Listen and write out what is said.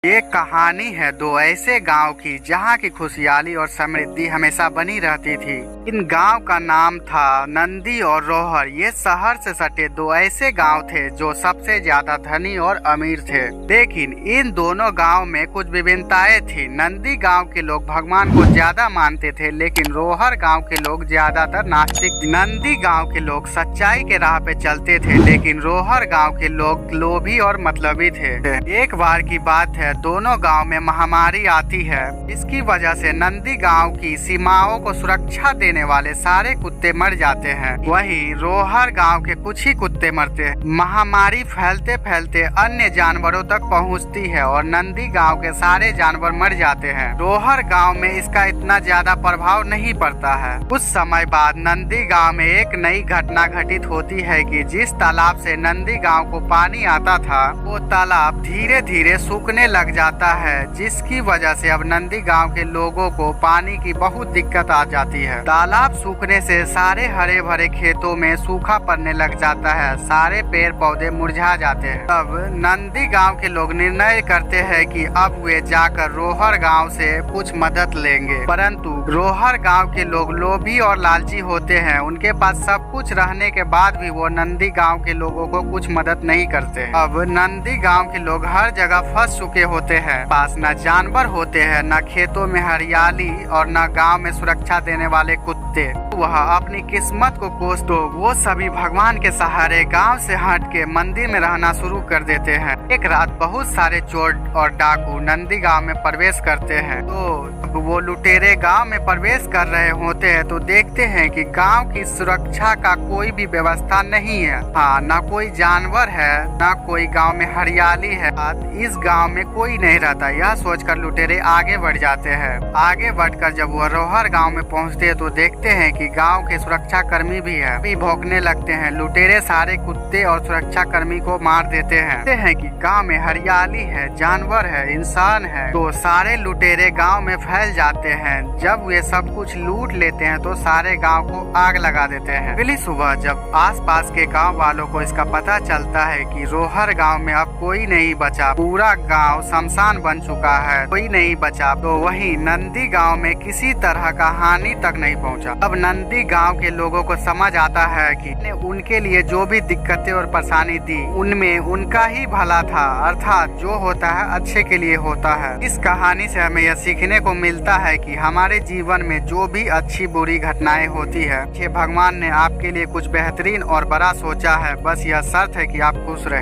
ये कहानी है दो ऐसे गांव की जहां की खुशहाली और समृद्धि हमेशा बनी रहती थी। इन गांव का नाम था नंदी और रोहर। ये शहर से सटे दो ऐसे गांव थे जो सबसे ज्यादा धनी और अमीर थे। लेकिन इन दोनों गांव में कुछ विभिन्नताएं थी। नंदी गांव के लोग भगवान को ज्यादा मानते थे, लेकिन रोहर गांव के लोग ज्यादातर नास्तिक। नंदी गांव के लोग सच्चाई के राह पे चलते थे, लेकिन रोहर गांव के लोग लोभी और मतलबी थे। एक बार की बात है, दोनों गांव में महामारी आती है। इसकी वजह से नंदी गांव की सीमाओं को सुरक्षा देने वाले सारे कुत्ते मर जाते हैं। वहीं रोहर गांव के कुछ ही कुत्ते मरते हैं। महामारी फैलते फैलते अन्य जानवरों तक पहुंचती है और नंदी गांव के सारे जानवर मर जाते हैं। रोहर गांव में इसका इतना ज्यादा प्रभाव नहीं पड़ता है। कुछ समय बाद नंदी गांव में एक नई घटना घटित होती है कि जिस तालाब से नंदी गांव को पानी आता था, वो तालाब धीरे धीरे सूखने लग जाता है, जिसकी वजह से अब नंदी गांव के लोगों को पानी की बहुत दिक्कत आ जाती है। तालाब सूखने से सारे हरे भरे खेतों में सूखा पड़ने लग जाता है। सारे पेड़ पौधे मुरझा जाते हैं। तब नंदी गांव के लोग निर्णय करते हैं कि अब वे जाकर रोहर गांव से कुछ मदद लेंगे। परंतु रोहर गांव के लोग लोभी और लालची होते हैं। उनके पास सब कुछ रहने के बाद भी वो नंदी गांव के लोगों को कुछ मदद नहीं करते। अब नंदी गांव के लोग हर जगह फंस चुके होते हैं। पास न जानवर होते हैं, न खेतों में हरियाली और न गांव में सुरक्षा देने वाले कुत्ते। वह अपनी किस्मत को कोस तो वो सभी भगवान के सहारे गांव से हट के मंदिर में रहना शुरू कर देते हैं। एक रात बहुत सारे चोर और डाकू नंदी गांव में प्रवेश करते हैं। तो वो लुटेरे गांव में प्रवेश कर रहे होते हैं तो देखते हैं कि गांव की सुरक्षा का कोई भी व्यवस्था नहीं है। हाँ, न कोई जानवर है, न कोई गांव में हरियाली है। इस गांव में कोई नहीं रहता। यह सोचकर लुटेरे आगे बढ़ जाते हैं। आगे बढ़कर जब वो रोहर गांव में पहुंचते हैं तो देखते हैं कि गांव के सुरक्षा कर्मी भी है, भी भौंकने लगते हैं। लुटेरे सारे कुत्ते और सुरक्षा कर्मी को मार देते हैं। देखते हैं कि गांव में हरियाली है, जानवर है, इंसान है। तो सारे लुटेरे गांव में फैल जाते हैं। जब वे सब कुछ लूट लेते हैं तो सारे गांव को आग लगा देते हैं। अगली सुबह जब आसपास के गांव वालों को इसका पता चलता है कि रोहर गांव में अब कोई नहीं बचा, पूरा गांव शमशान बन चुका है, कोई नहीं बचा, तो वहीं नंदी गांव में किसी तरह का हानि तक नहीं पहुंचा। अब नंदी गांव के लोगों को समझ आता है कि उनके लिए जो भी दिक्कतें और परेशानी दी, उनमें उनका ही भला था। अर्थात जो होता है अच्छे के लिए होता है। इस कहानी से हमें यह सीखने को मिलता है कि हमारे जीवन में जो भी अच्छी बुरी घटनाएं होती है, भगवान ने आपके लिए कुछ बेहतरीन और बड़ा सोचा है। बस यह शर्त है कि आप खुश रहें।